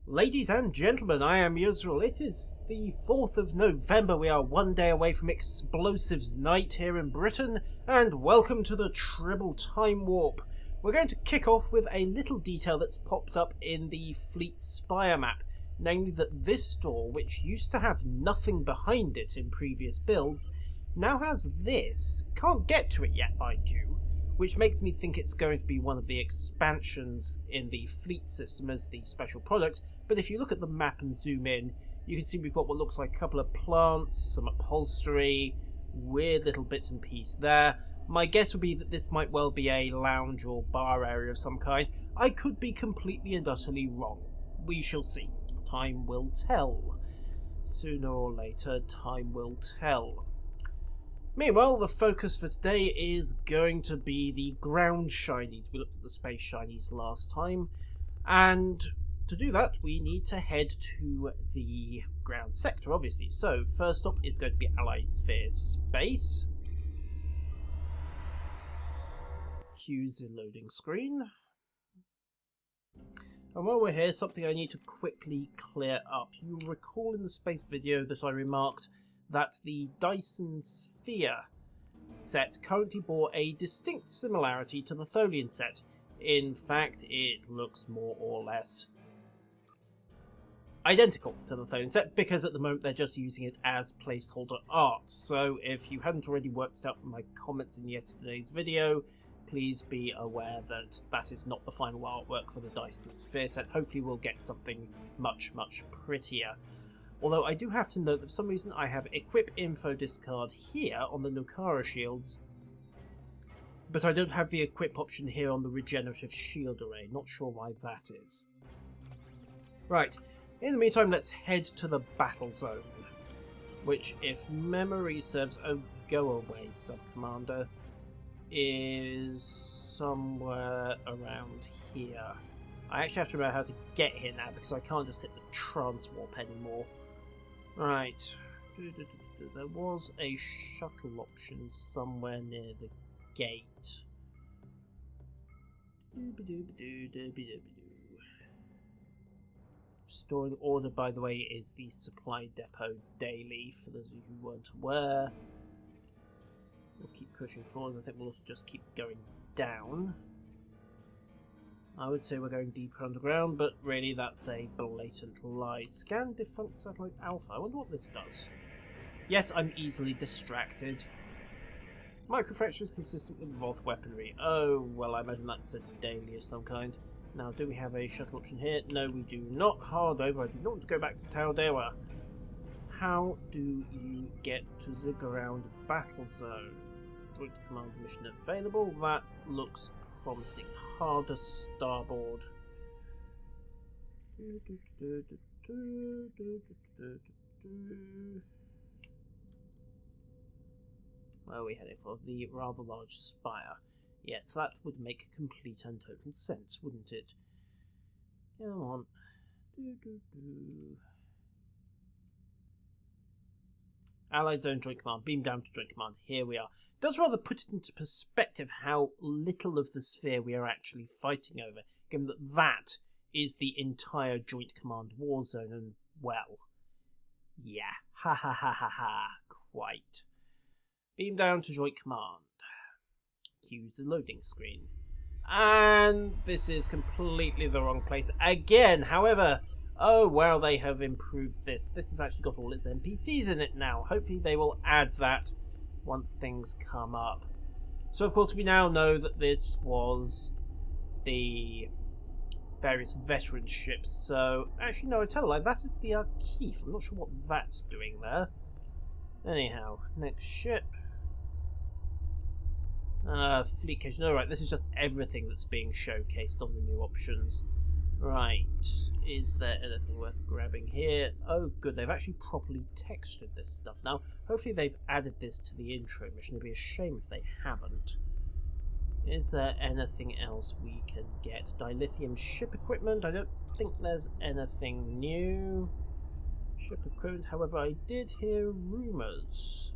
Ladies and gentlemen, I am Yusril. It is the 4th of November. We are one day away from Explosives Night here in Britain, and welcome to the Tribble Timewarp. We're going to kick off with a little detail that's popped up in the Fleet Spire map, namely that this store, which used to have nothing behind it in previous builds, now has this. Can't get to it yet, mind you, which makes me think it's going to be one of the expansions in the fleet system as the special product. But if you look at the map and zoom in, you can see we've got what looks like a couple of plants, some upholstery, weird little bits and pieces there. My guess would be that this might well be a lounge or bar area of some kind. I could be completely and utterly wrong. We shall see. Time will tell. Sooner or later, time will tell. Meanwhile, the focus for today is going to be the ground shinies. We looked at the space shinies last time, and to do that we need to head to the ground sector, obviously. So first up is going to be Allied Sphere Space. Cue the loading screen. And while we're here, something I need to quickly clear up. You'll recall in the space video that I remarked that the Dyson Sphere set currently bore a distinct similarity to the Tholian set. In fact, it looks more or less identical to the Tholian set, because at the moment they're just using it as placeholder art. So if you hadn't already worked it out from my comments in yesterday's video, please be aware that that is not the final artwork for the Dyson Sphere set. Hopefully we'll get something much, much prettier. Although I do have to note that for some reason I have equip info discard here on the Nukara shields, but I don't have the equip option here on the regenerative shield array. Not sure why that is. Right, in the meantime let's head to the battle zone, which, if memory serves, oh go away Sub-Commander, is somewhere around here. I actually have to remember how to get here now because I can't just hit the transwarp anymore. Right, there was a shuttle option somewhere near the gate. Restoring order, by the way, is the supply depot daily, for those of you who weren't aware. We'll keep pushing forward. I think we'll also just keep going down. I would say we're going deeper underground, but really that's a blatant lie. Scan defunct satellite Alpha. I wonder what this does. Yes, I'm easily distracted. Microfractures consistent with Voth weaponry. Oh, well, I imagine that's a daily of some kind. Now, do we have a shuttle option here? No, we do not. Hard over. I do not want to go back to Taldewa. How do you get to the ground battle zone? Joint command mission available. That looks promising. Harder starboard. Where are we heading for? The rather large spire. Yes, that would make complete and total sense, wouldn't it? Come on. Allied Zone Joint Command. Beam down to Joint Command. Here we are. It does rather put it into perspective how little of the sphere we are actually fighting over, given that that is the entire Joint Command war zone, and, well, yeah, ha ha ha ha ha, quite. Beam down to Joint Command. Cue the loading screen. And this is completely the wrong place again. However, oh wow, they have improved this. This has actually got all its NPCs in it now. Hopefully they will add that once things come up. So of course we now know that this was the various veteran ships. So actually no, I tell a lie, that is the Arkeef. I'm not sure what that's doing there. Anyhow, next ship. Fleet cage. No, right, this is just everything that's being showcased on the new options. Right, is there anything worth grabbing here? Oh good, they've actually properly textured this stuff now. Hopefully they've added this to the intro mission. It'd be a shame if they haven't. Is there anything else we can get? Dilithium ship equipment? I don't think there's anything new. Ship equipment, however, I did hear rumours.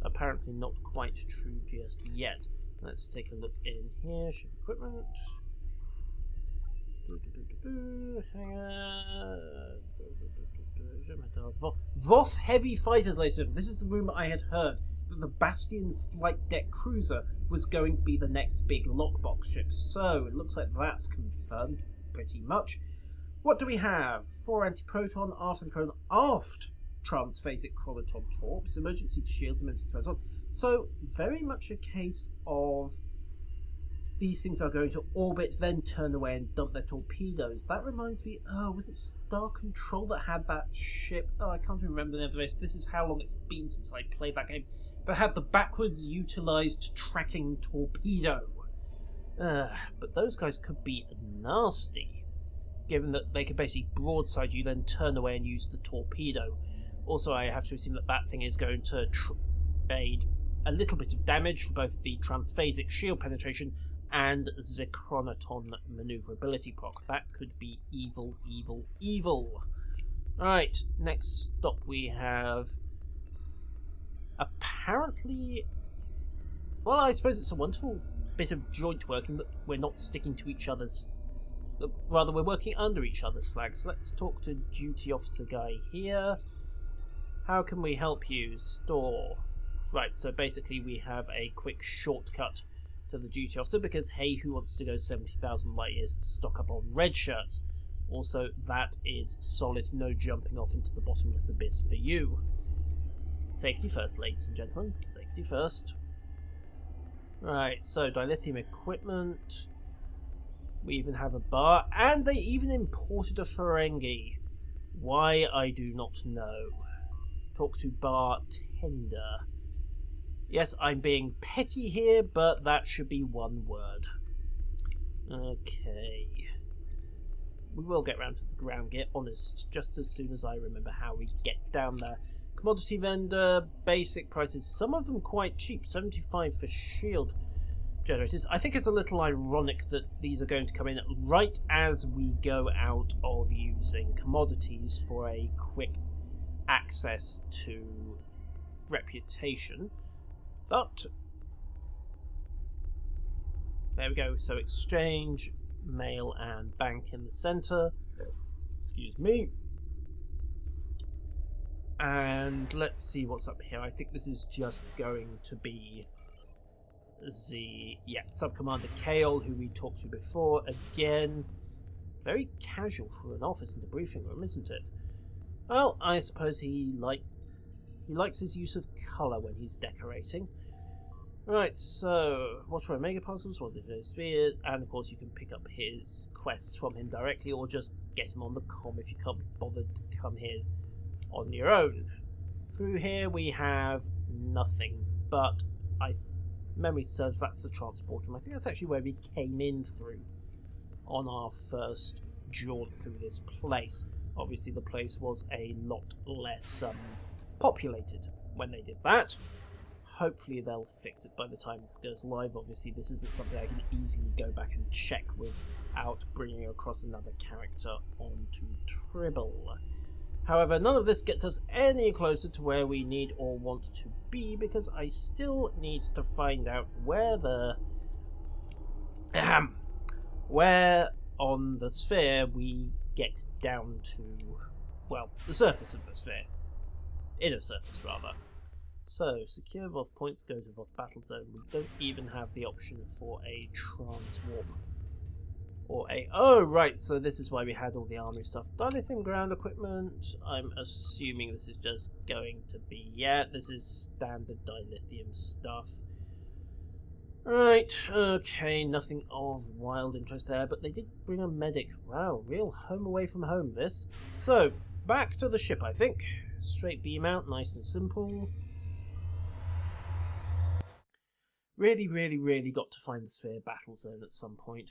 Apparently not quite true just yet. Let's take a look in here. Ship equipment. Voth heavy fighters later. This is the rumor I had heard, that the Bastion flight deck cruiser was going to be the next big lockbox ship. So it looks like that's confirmed pretty much. What do we have? 4 anti-proton, aft transphasic chronoton torps, emergency shields, emergency proton. So very much a case of these things are going to orbit, then turn away and dump their torpedoes. That reminds me, was it Star Control that had that ship? Oh, I can't remember the name of the race. This is how long it's been since I played that game. But had the backwards utilised tracking torpedo. But those guys could be nasty, given that they could basically broadside you, then turn away and use the torpedo. Also, I have to assume that that thing is going to trade a little bit of damage for both the transphasic shield penetration and Zechronoton maneuverability proc. That could be evil, evil, evil. Right, next stop we have... Apparently... Well, I suppose it's a wonderful bit of joint working that we're not sticking to each other's... Rather, we're working under each other's flags. Let's talk to duty officer guy here. How can we help you? Store. Right, so basically we have a quick shortcut to the duty officer because, hey, who wants to go 70,000 light years to stock up on red shirts? Also, that is solid, no jumping off into the bottomless abyss for you. Safety first, ladies and gentlemen. Safety first. Right, so dilithium equipment. We even have a bar, and they even imported a Ferengi. Why, I do not know. Talk to bartender. Yes, I'm being petty here, but that should be one word. Okay. We will get round to the ground gear, honest, just as soon as I remember how we get down there. Commodity vendor, basic prices, some of them quite cheap, 75 for shield generators. I think it's a little ironic that these are going to come in right as we go out of using commodities for a quick access to reputation. But there we go. So exchange, mail and bank in the center. Excuse me. And let's see what's up here. I think this is just going to be the Sub-Commander Kale, who we talked to before. Again, very casual for an office and a briefing room, isn't it? Well, I suppose he likes his use of colour when he's decorating. Right, so what are our megaparticles? What Dyson Sphere? And of course you can pick up his quests from him directly, or just get him on the comm if you can't be bothered to come here on your own. Through here we have nothing, but memory serves that's the transport room. I think that's actually where we came in through on our first jaunt through this place. Obviously the place was a lot less populated when they did that. Hopefully they'll fix it by the time this goes live. Obviously this isn't something I can easily go back and check without bringing across another character onto Tribble. However, none of this gets us any closer to where we need or want to be, because I still need to find out where where on the sphere we get down to, well, the surface of the sphere. Inner surface, rather. So, secure Voth points, go to Voth battlezone. We don't even have the option for a transwarp. Or a... Oh, right, so this is why we had all the armory stuff. Dilithium ground equipment. I'm assuming this is just going to be... Yeah, this is standard dilithium stuff. Right, okay, nothing of wild interest there, but they did bring a medic. Wow, real home away from home, this. So, back to the ship, I think. Straight beam out, nice and simple. Really got to find the sphere battle zone at some point.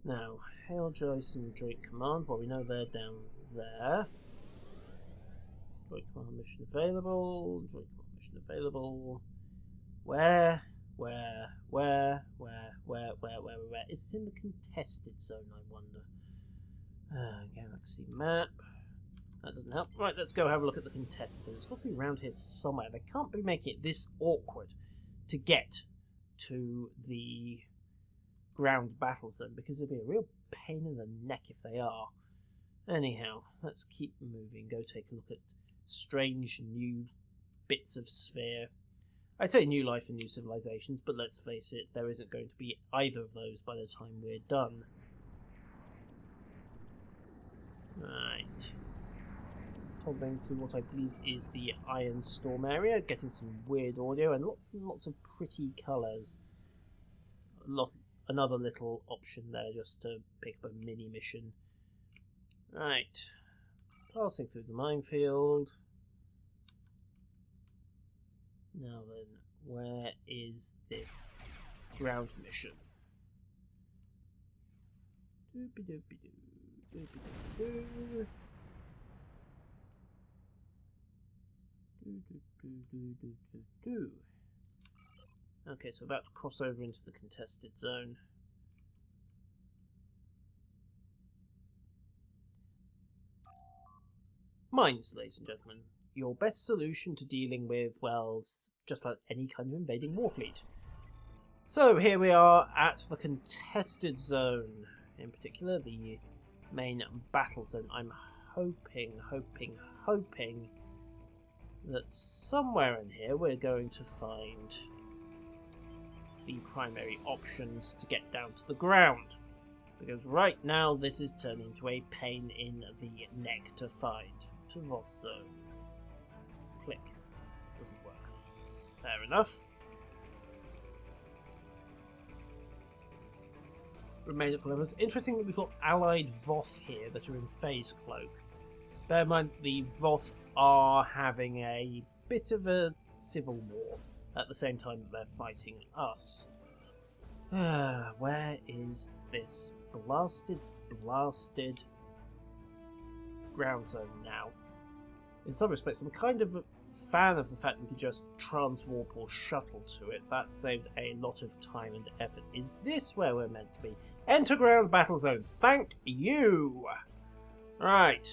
Now, hail Dyson Joint Command. Well, we know they're down there. Joint Command mission available. Joint Command mission available. Where? Is it in the contested zone, I wonder? Galaxy map. That doesn't help. Right, let's go have a look at the contested zone. It's got to be around here somewhere. They can't be making it this awkward to get to the ground battle zone, because it'd be a real pain in the neck if they are. Anyhow, let's keep moving. Go take a look at strange new bits of sphere. I say new life and new civilizations, but let's face it, there isn't going to be either of those by the time we're done. Right. Toggling through what I believe is the Iron Storm area, getting some weird audio and lots of pretty colours. Another little option there just to pick up a mini mission. Right. Passing through the minefield. Now then, where is this ground mission? Okay, so about to cross over into the contested zone. Mines, ladies and gentlemen. Your best solution to dealing with, well, just about any kind of invading warfleet. So here we are at the contested zone. In particular, the main battle zone. I'm hoping that somewhere in here we're going to find the primary options to get down to the ground. Because right now this is turning into a pain in the neck to find. To Voth zone. Click. Doesn't work. Fair enough. Remain at full levels. Interesting that we've got allied Voth here that are in phase cloak. Bear in mind the Voth are having a bit of a civil war at the same time that they're fighting us. Where is this blasted ground zone now? In some respects, I'm kind of a fan of the fact we could just transwarp or shuttle to it. That saved a lot of time and effort. Is this where we're meant to be? Enter ground battle zone. Thank you! Right.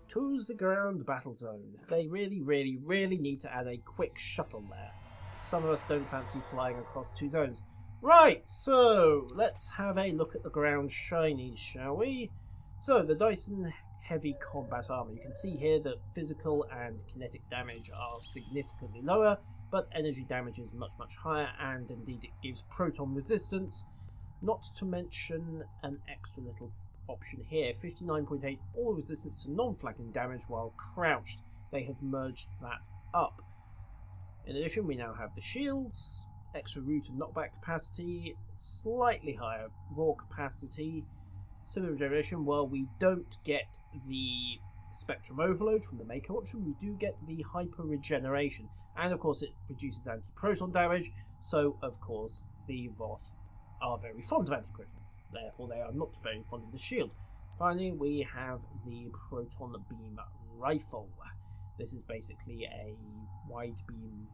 To the ground battle zone. They really need to add a quick shuttle there. Some of us don't fancy flying across two zones. Right, so let's have a look at the ground shinies, shall we? So, the Dyson heavy combat armor. You can see here that physical and kinetic damage are significantly lower, but energy damage is much higher, and indeed it gives proton resistance. Not to mention an extra little option here, 59.8 all resistance to non-flagging damage while crouched. They have merged that up. In addition, we now have the shields, extra root and knockback capacity, slightly higher raw capacity, similar regeneration. While we don't get the spectrum overload from the Mako option, we do get the hyper regeneration, and of course it reduces anti-proton damage, so of course the Voth are very fond of anti-protons, therefore they are not very fond of the shield. Finally, we have the proton beam rifle. This is basically a wide beam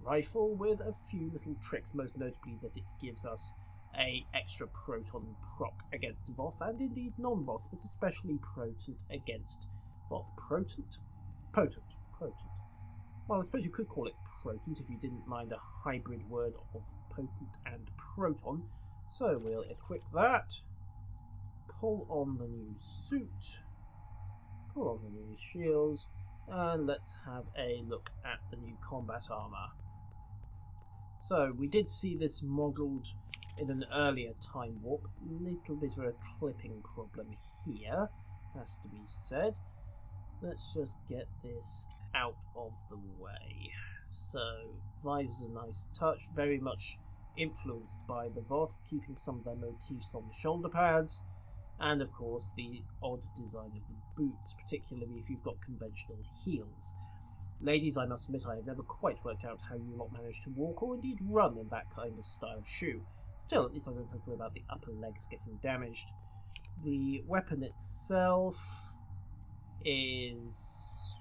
rifle with a few little tricks, most notably that it gives us a extra proton proc against Voth, and indeed non-Voth, but especially potent against Voth. Potent. Well, I suppose you could call it potent if you didn't mind a hybrid word of potent and proton. So we'll equip that, pull on the new suit, pull on the new shields, and let's have a look at the new combat armor. So we did see this modelled in an earlier time warp. Little bit of a clipping problem here, has to be said. Let's just get this out of the way. So, visor's a nice touch, very much influenced by the Voth, keeping some of their motifs on the shoulder pads, and of course the odd design of the boots, particularly if you've got conventional heels. Ladies, I must admit I have never quite worked out how you lot manage to walk or indeed run in that kind of style of shoe. Still, at least I don't have to worry about the upper legs getting damaged. The weapon itself is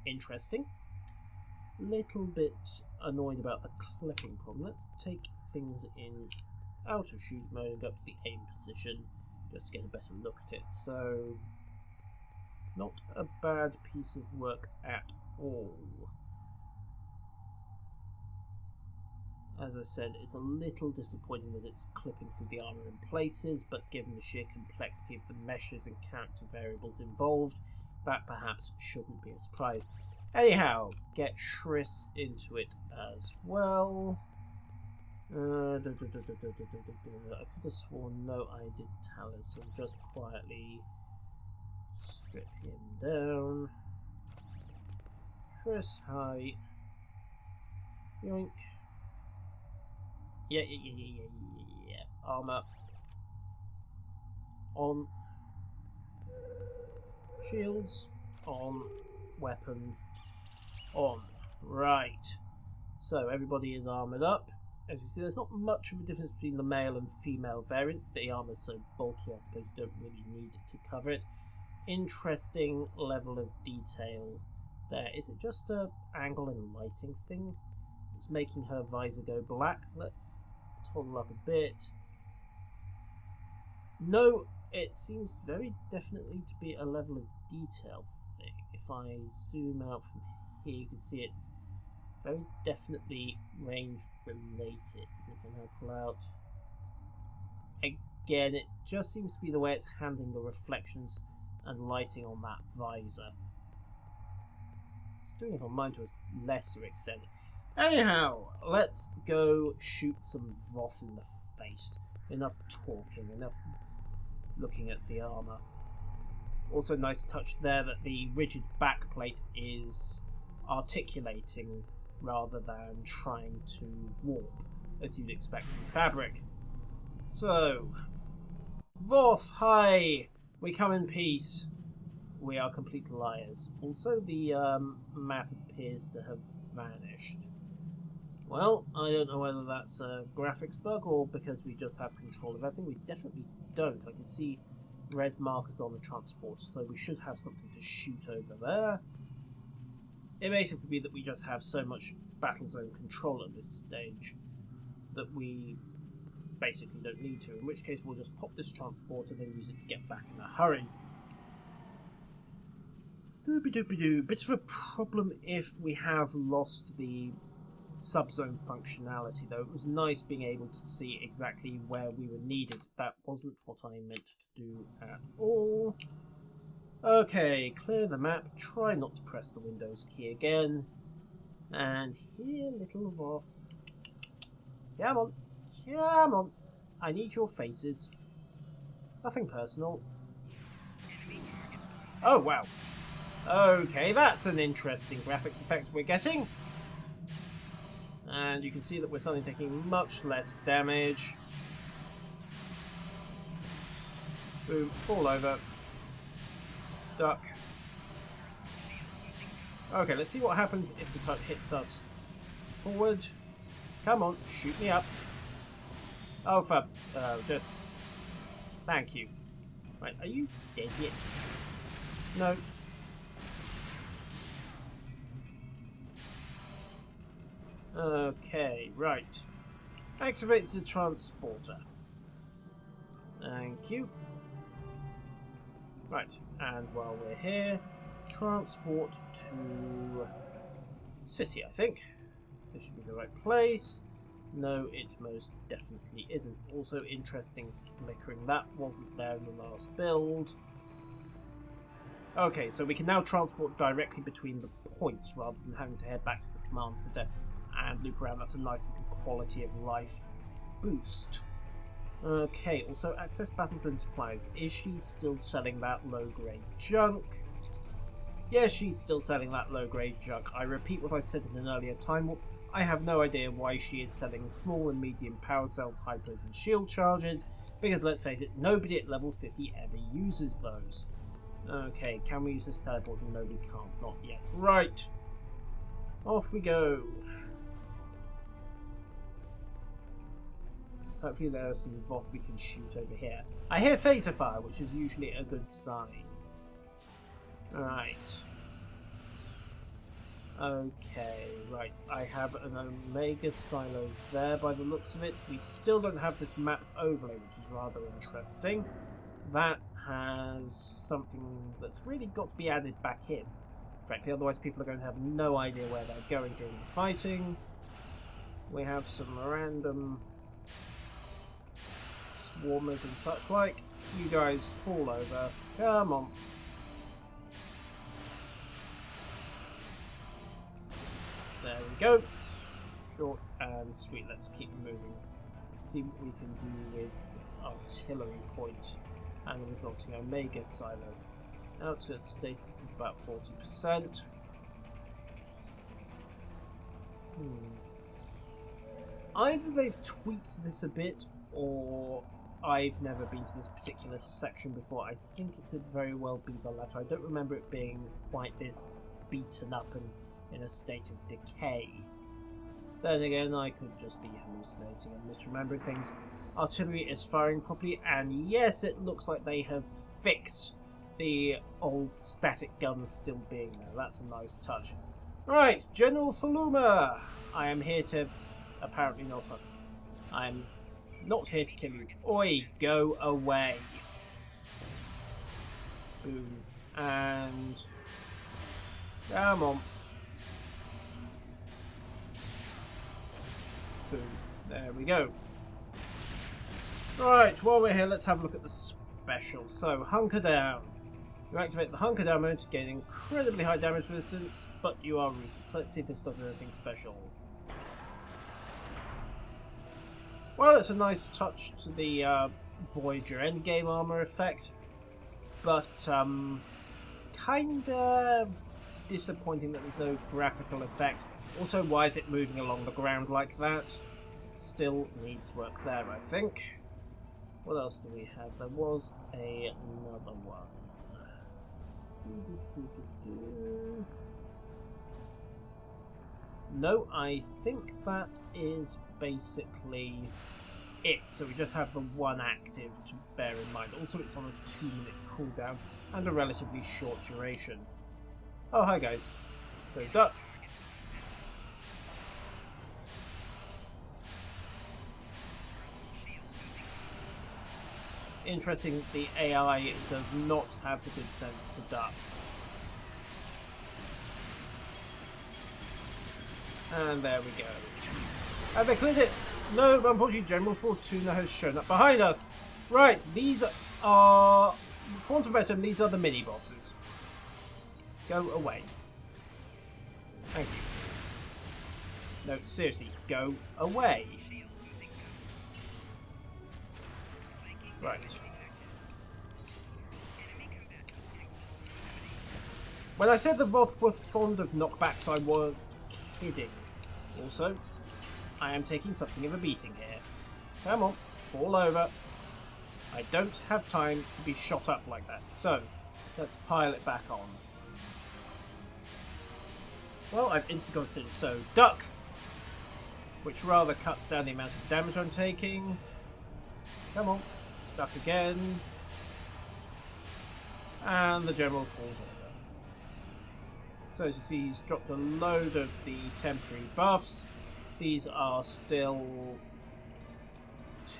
interesting. Little bit annoyed about the clipping problem. Let's take things in out of shoot mode and go up to the aim position just to get a better look at it. So, not a bad piece of work at all. As I said, it's a little disappointing that it's clipping through the armour in places, but given the sheer complexity of the meshes and character variables involved, that perhaps shouldn't be a surprise. Anyhow, get Shris into it as well. I could have sworn no, I did Talus, so just quietly strip him down. Shris, hi. Yoink. Yeah. Armour. On. Shields. On. Weapon. On. Right. So, everybody is armoured up. As you see, there's not much of a difference between the male and female variants. The armour's so bulky, I suppose you don't really need it to cover it. Interesting level of detail there. Is it just a angle and lighting thing that's making her visor go black? Let's toddle up a bit. No, it seems very definitely to be a level of detail thing. If I zoom out from here, you can see it's very definitely range related. And if I now pull out, again, it just seems to be the way it's handling the reflections and lighting on that visor. It's doing it on mine to a lesser extent. Anyhow, let's go shoot some Voth in the face. Enough talking, enough looking at the armour. Also nice touch there that the rigid backplate is articulating rather than trying to warp, as you'd expect from fabric. So, Voth, hi! We come in peace. We are complete liars. Also, the map appears to have vanished. Well, I don't know whether that's a graphics bug or because we just have control of everything. We definitely don't. I can see red markers on the transporter, so we should have something to shoot over there. It may simply be that we just have so much battlezone control at this stage that we basically don't need to, in which case we'll just pop this transporter and then use it to get back in a hurry. Doopy-doopy-doo. Bit of a problem if we have lost the subzone functionality, though. It was nice being able to see exactly where we were needed. That wasn't what I meant to do at all. Okay, clear the map. Try not to press the Windows key again. And here, little Voth. Come on. Come on. I need your faces. Nothing personal. Oh, wow. Okay, that's an interesting graphics effect we're getting. And you can see that we're suddenly taking much less damage. Boom, fall over. Duck. Okay, let's see what happens if the tug hits us. Forward. Come on, shoot me up. Oh, for... just... Thank you. Right, are you dead yet? No. Okay, right. Activates the transporter. Thank you. Right, and while we're here, transport to city, I think. This should be the right place. No, it most definitely isn't. Also interesting flickering. That wasn't there in the last build. Okay, so we can now transport directly between the points rather than having to head back to the command center and loop around. That's a nice little quality of life boost. Okay, also access battlezone supplies. Is she still selling that low-grade junk? Yes, she's still selling that low-grade junk. I repeat what I said in an earlier time warp. I have no idea why she is selling small and medium power cells, hypers, and shield charges, because let's face it, nobody at level 50 ever uses those. Okay, can we use this teleporter? No, we can't. Not yet. Right. Off we go. Hopefully there are some Voth we can shoot over here. I hear phaser fire, which is usually a good sign. Right. Okay, right. I have an Omega silo there by the looks of it. We still don't have this map overlay, which is rather interesting. That has something that's really got to be added back in. Frankly, otherwise people are going to have no idea where they're going during the fighting. We have some random swarmers and such like. You guys fall over. Come on. There we go. Short and sweet. Let's keep moving. Let's see what we can do with this artillery point and the resulting Omega silo. Outskirts status is about 40%. Either they've tweaked this a bit, or I've never been to this particular section before. I think it could very well be the latter. I don't remember it being quite this beaten up and in a state of decay. Then again, I could just be hallucinating and misremembering things. Artillery is firing properly, and yes, it looks like they have fixed the old static guns still being there. That's a nice touch. Right, General Faluma, I am here to... Apparently not. I'm not here to kill you. Oi, go away. Boom. And... Come on. Boom. There we go. Right, while we're here, let's have a look at the special. So, hunker down. You activate the hunker down mode to gain incredibly high damage resistance, but you are weak. So let's see if this does anything special. Well, it's a nice touch to the Voyager endgame armor effect, but kinda disappointing that there's no graphical effect. Also, why is it moving along the ground like that? Still needs work there, I think. What else do we have? There was another one. No, I think that is basically it. So we just have the one active to bear in mind. Also, it's on a 2-minute cooldown and a relatively short duration. Oh, hi guys. So, duck. Interesting, the AI does not have the good sense to duck. And there we go. Have they cleared it? No, unfortunately General Fortuna has shown up behind us. Right, these are... For want of a better term, these are the mini-bosses. Go away. Thank you. No, seriously, go away. Right. When I said the Voth were fond of knockbacks, I wasn't kidding. Also, I am taking something of a beating here. Come on, fall over. I don't have time to be shot up like that, so let's pile it back on. Well, I've insta-considered, so duck, which rather cuts down the amount of damage I'm taking. Come on, duck again. And the General falls over. So as you see, he's dropped a load of the temporary buffs. These are still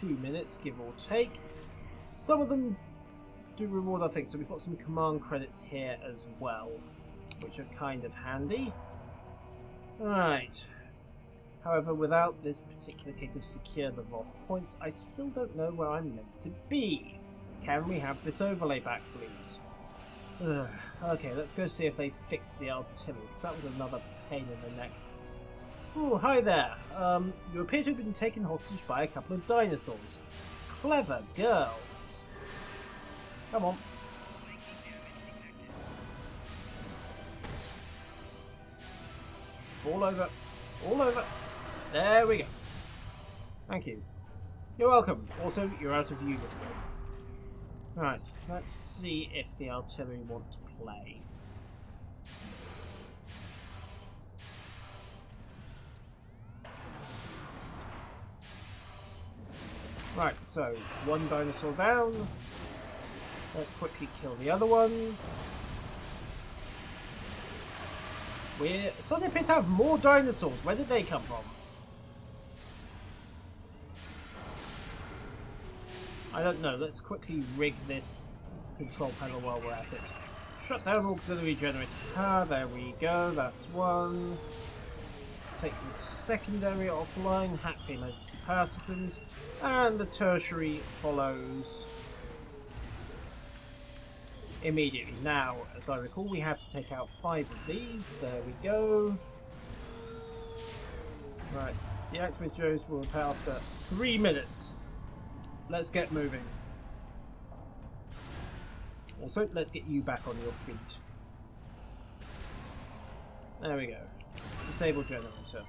2 minutes, give or take. Some of them do reward other things, so we've got some command credits here as well, which are kind of handy. Right. However, without this particular case of secure the Voth points, I still don't know where I'm meant to be. Can we have this overlay back, please? Okay, let's go see if they fix the artillery, because that was another pain in the neck. Oh, hi there. You appear to have been taken hostage by a couple of dinosaurs. Clever girls. Come on. All over. All over. There we go. Thank you. You're welcome. Also, you're out of uniform. Right, let's see if the artillery want to play. Right, so one dinosaur down. Let's quickly kill the other one. So they appear to have more dinosaurs. Where did they come from? I don't know. Let's quickly rig this control panel while we're at it. Shut down auxiliary generator. Ah, there we go. That's one. take the secondary offline, hack the emergency power systems, and the tertiary follows immediately. Now, as I recall, we have to take out 5 of these. There we go. Right, deactivate Joes will repair after 3 minutes. Let's get moving. Also, let's get you back on your feet. There we go. Disable generator.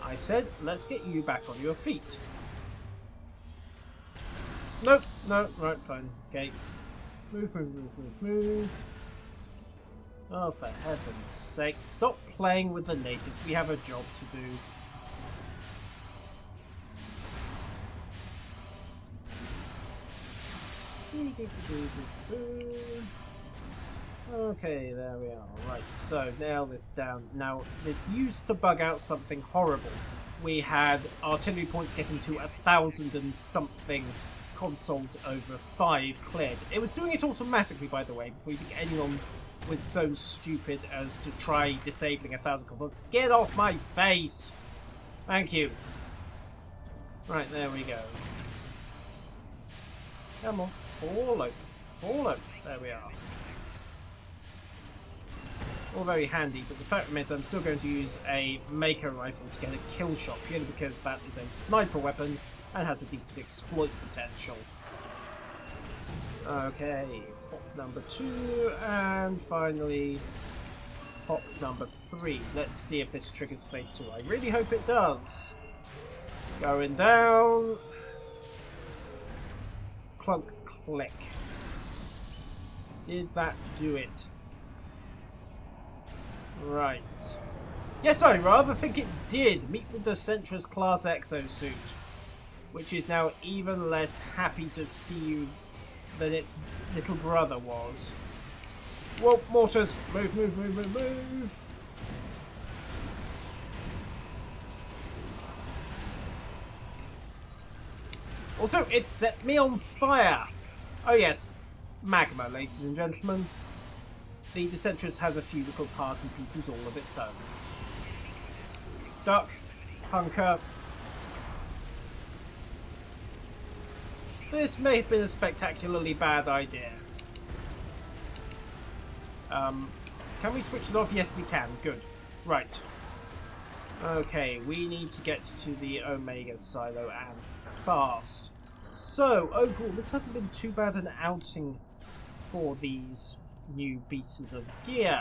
I said, let's get you back on your feet. Nope, no, right, fine. Okay. Move, move, move, move, move. Oh, for heaven's sake. Stop playing with the natives. We have a job to do. Okay, there we are. Right, so nail this down. Now, this used to bug out something horrible. We had artillery points getting to 1,000 and something consoles over 5 cleared. It was doing it automatically, by the way, before anyone was so stupid as to try disabling 1,000 consoles. Get off my face! Thank you. Right, there we go. Come on. Fall open. Fall open. There we are. All very handy, but the fact remains I'm still going to use a Mako rifle to get a kill shot, purely because that is a sniper weapon and has a decent exploit potential. Okay, pop number 2, and finally pop number 3. Let's see if this triggers phase 2. I really hope it does. Going down. Clunk, click. Did that do it? Right. Yes, I rather think it did. Meet the Decentra's class exosuit, which is now even less happy to see you than its little brother was. Whoa, mortars! Move, move, move, move, move! Also, it set me on fire! Oh yes, magma, ladies and gentlemen. The Decentrus has a few little party pieces all of its own. Duck, hunker. This may have been a spectacularly bad idea. Can we switch it off? Yes, we can. Good. Right. Okay, we need to get to the Omega silo and fast. So, overall, this hasn't been too bad an outing for these new pieces of gear.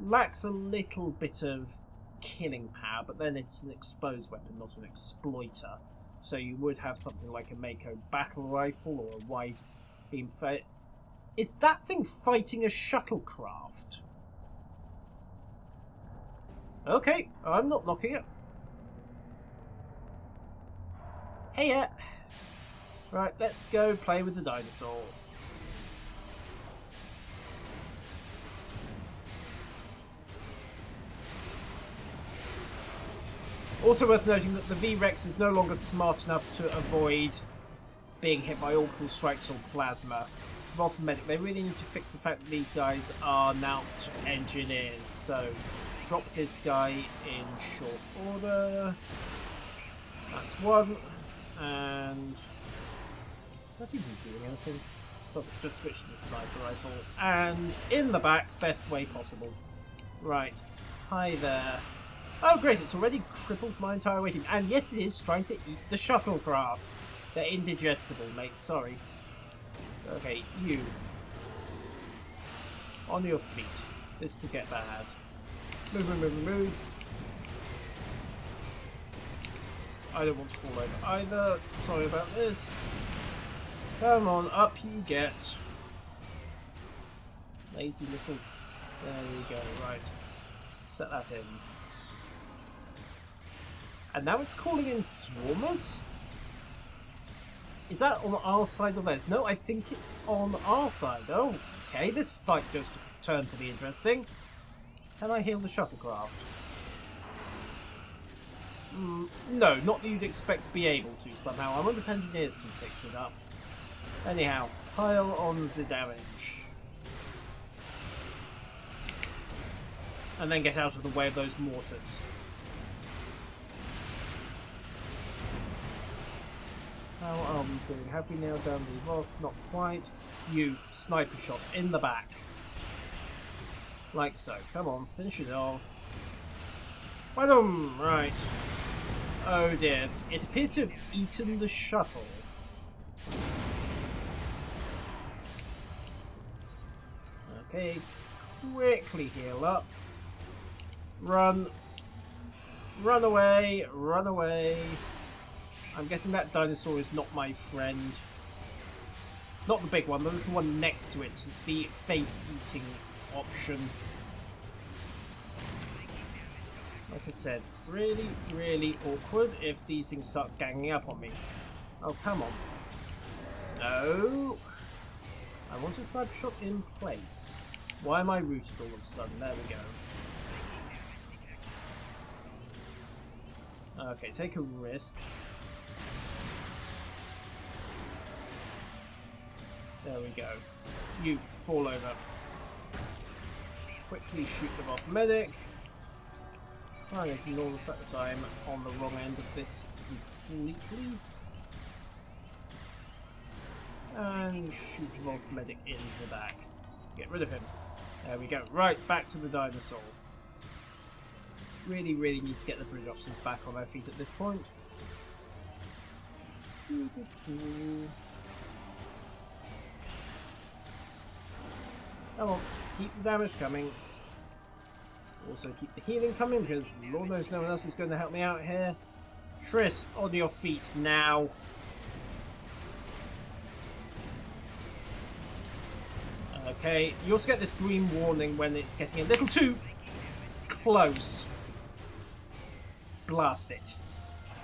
Lacks a little bit of killing power, but then it's an exposed weapon, not an exploiter. So you would have something like a Mako battle rifle or a wide beam. Is that thing fighting a shuttlecraft? Okay, I'm not knocking it. Hey, yeah. Right, let's go play with the dinosaur. Also worth noting that the V-Rex is no longer smart enough to avoid being hit by orbital strikes or plasma. Voth and Medic, they really need to fix the fact that these guys are now engineers. So, drop this guy in short order. That's one. And is that even doing anything? So just switch to the sniper rifle. And in the back, best way possible. Right. Hi there. Oh great, it's already crippled my entire waiting. And yes, it is trying to eat the shuttlecraft. They're indigestible, mate. Sorry. Okay, you. On your feet. This could get bad. Move, move, move, move. I don't want to fall over either. Sorry about this. Come on, up you get. Lazy little... There we go, right. Set that in. And now it's calling in swarmers? Is that on our side or theirs? No, I think it's on our side. Oh, okay, this fight just turned to be interesting. Can I heal the shuttlecraft? No, not that you'd expect to be able to somehow. I wonder if engineers can fix it up. Anyhow, pile on the damage. and then get out of the way of those mortars. How are we doing? Have we nailed down the Voth? Not quite. You, sniper shot in the back. Like so. Come on, finish it off. Well, right. Oh dear. It appears to have eaten the shuttle. Okay. Quickly heal up. Run. Run away. Run away. I'm guessing that dinosaur is not my friend. Not the big one, the little one next to it. The face-eating option. Like I said, really, really awkward if these things start ganging up on me. Oh, come on. No. I want a sniper shot in place. Why am I rooted all of a sudden? There we go. Okay, take a risk. There we go. You, fall over. Quickly shoot them off medic. Try and ignore the fact that I'm on the wrong end of this completely. And shoot Voth medic into the back. Get rid of him. There we go. Right, back to the dinosaur. Really, really need to get the bridge officers back on their feet at this point. Come on, keep the damage coming. Also keep the healing coming because Lord knows no one else is going to help me out here. Triss, on your feet now. Okay, you also get this green warning when it's getting a little too close. Blast it.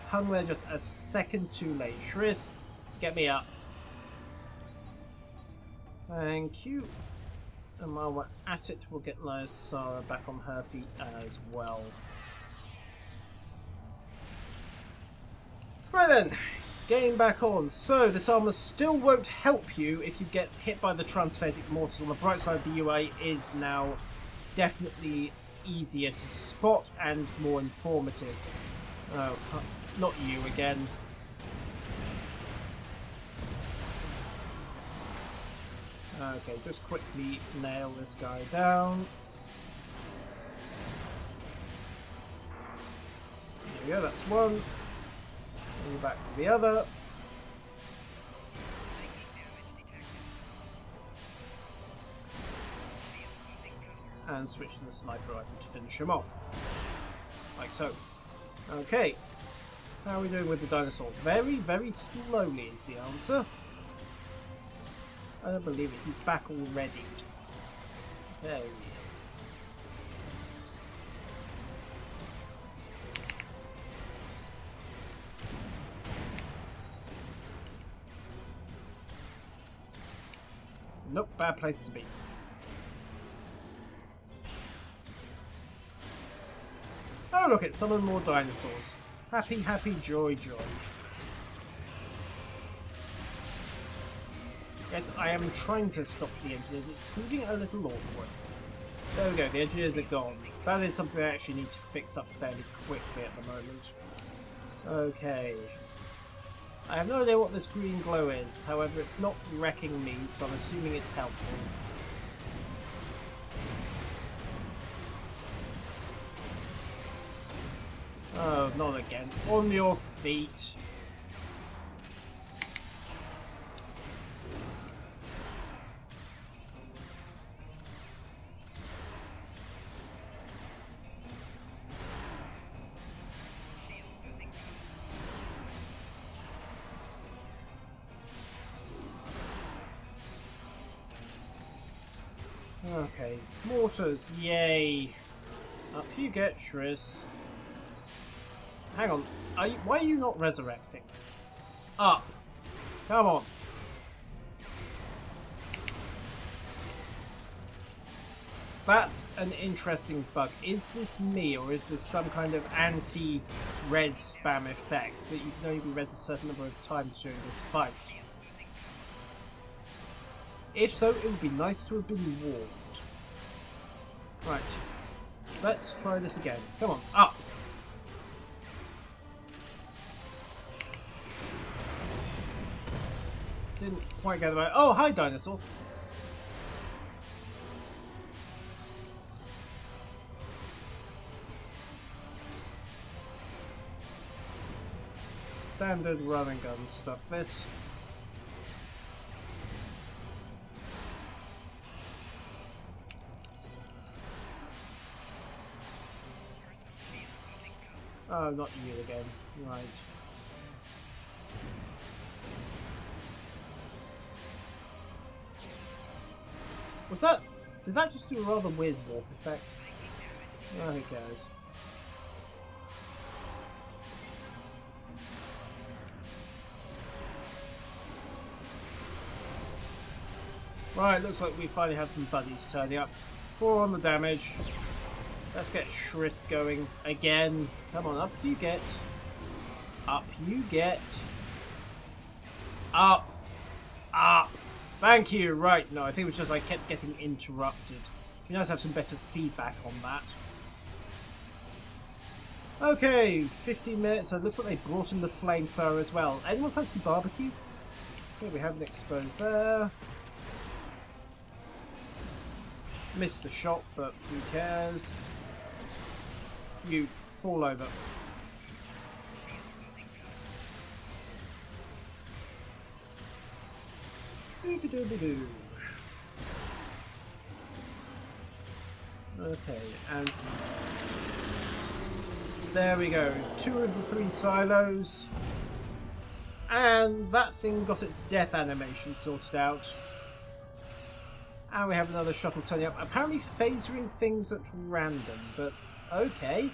Hung there just a second too late. Triss, get me up. Thank you. And while we're at it, we'll get Lyasara back on her feet as well. Right then, getting back on. So, this armour still won't help you if you get hit by the transphasic mortars. On the bright side, the UI is now definitely easier to spot and more informative. Oh, not you again. Okay, just quickly nail this guy down. There we go, that's one. Go back for the other. And switch to the sniper rifle to finish him off. Like so. Okay. How are we doing with the dinosaur? Very, very slowly is the answer. I don't believe it. He's back already. There he is. Nope, bad place to be. Oh look, it's summoned more dinosaurs. Happy, happy, joy, joy. Yes, I am trying to stop the engineers. It's proving a little awkward. There we go, the engineers are gone. That is something I actually need to fix up fairly quickly at the moment. Okay. I have no idea what this green glow is. However, it's not wrecking me, so I'm assuming it's helpful. Oh, not again. On your feet. Okay, mortars, yay! Up you get, Triss. Hang on, why are you not resurrecting? Up! Come on! That's an interesting bug. Is this me, or is this some kind of anti-res spam effect that you can only be res a certain number of times during this fight? If so, it would be nice to have been warned. Right. Let's try this again. Come on, up. Didn't quite get it right. Oh, hi, dinosaur. Standard run and gun stuff, this. Oh, not you again. Right. Was that... Did that just do a rather weird warp effect? Oh, who cares? Right, looks like we finally have some buddies turning up. 4 on the damage. Let's get Shrisk going again. Come on, up you get. Up you get. Up. Up. Thank you. Right, no, I think it was just I kept getting interrupted. You guys have some better feedback on that. Okay, 15 minutes. It looks like they brought in the flamethrower as well. Anyone fancy barbecue? Okay, we have an exposed there. Missed the shot, but who cares? You fall over. Doo-ba-doo-ba-doo. Okay, and there we go. 2 of the 3 silos. And that thing got its death animation sorted out. And we have another shuttle turning up. Apparently phasering things at random, but okay.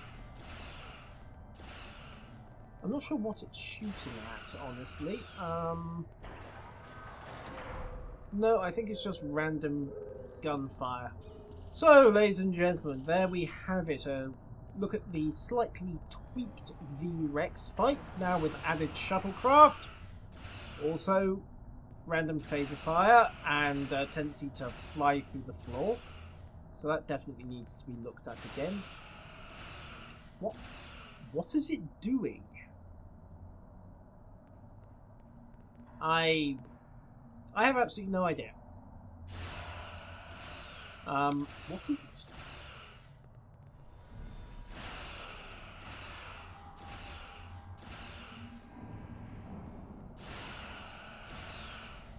I'm not sure what it's shooting at, honestly. No, I think it's just random gunfire. So, ladies and gentlemen, there we have it. Look at the slightly tweaked V-Rex fight, now with added shuttlecraft. Also, random phaser fire and tendency to fly through the floor. So that definitely needs to be looked at again. What is it doing? I have absolutely no idea. What is it?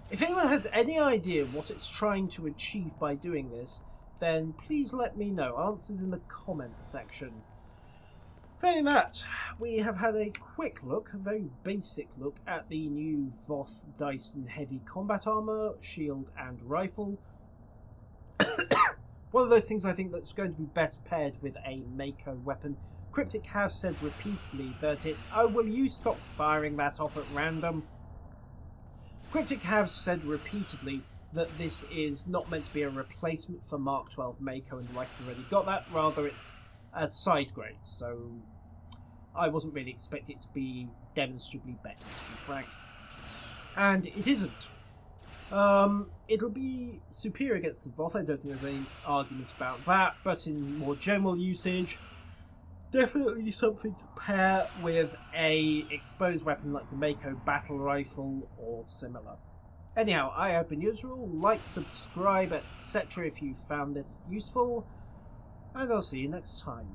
If anyone has any idea what it's trying to achieve by doing this, then please let me know. Answers in the comments section. Failing that, we have had a quick look, a very basic look, at the new Voth Dyson heavy combat armor, shield and rifle. One of those things I think that's going to be best paired with a Mako weapon. Cryptic have said repeatedly that it's, oh, will you stop firing that off at random? Cryptic have said repeatedly that this is not meant to be a replacement for Mark 12 Mako and like I've already got that, rather it's a side grade, so I wasn't really expecting it to be demonstrably better, to be frank. And it isn't. It'll be superior against the Voth, I don't think there's any argument about that, but in more general usage, definitely something to pair with a exposed weapon like the Mako battle rifle or similar. Anyhow, I have been Israel. Like, subscribe, etc. if you found this useful, and I'll see you next time.